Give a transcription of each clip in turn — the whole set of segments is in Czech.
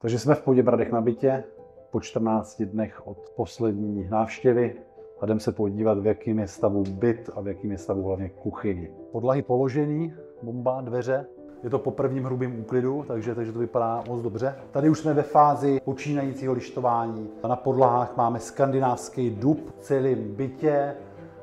Takže jsme v Poděbradech na bytě po 14 dnech od poslední návštěvy a jdeme se podívat, v jakém je stavu byt a v jakém je stavu hlavně kuchyni. Podlahy položený, bomba, dveře. Je to po prvním hrubém úklidu, takže to vypadá moc dobře. Tady už jsme ve fázi počínajícího lištování. Na podlahách máme skandinávský dub v celém bytě,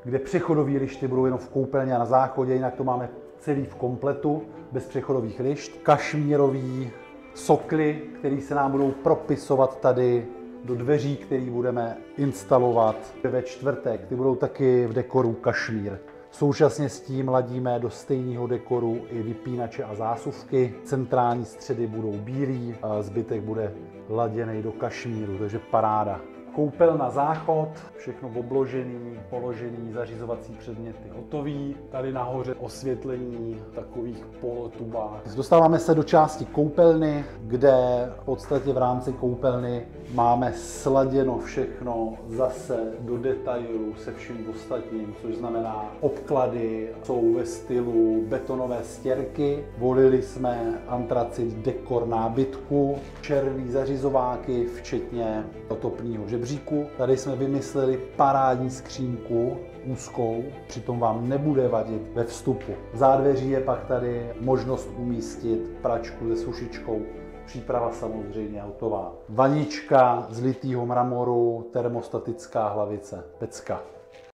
kde přechodové lišty budou jenom v koupelně a na záchodě, jinak to máme celý v kompletu, bez přechodových lišt. Kašmírový sokly, které se nám budou propisovat tady do dveří, které budeme instalovat ve čtvrtek. Ty budou taky v dekoru kašmír. Současně s tím ladíme do stejného dekoru i vypínače a zásuvky. Centrální středy budou bílý a zbytek bude laděný do kašmíru, takže paráda. Koupel na záchod, všechno obložený, položený, zařizovací předměty hotový. Tady nahoře osvětlení takových polotubách. Dostáváme se do části koupelny, kde v podstatě v rámci koupelny máme sladěno všechno zase do detailu se vším ostatním, což znamená obklady jsou ve stylu betonové stěrky. Volili jsme antracit dekor nábytku, červí zařizováky, včetně topného žebříku. Tady jsme vymysleli parádní skřínku úzkou, přitom vám nebude vadit ve vstupu. V zádveří je pak tady možnost umístit pračku se sušičkou. Příprava samozřejmě hotová. Vanička z litého mramoru, termostatická hlavice, pecka.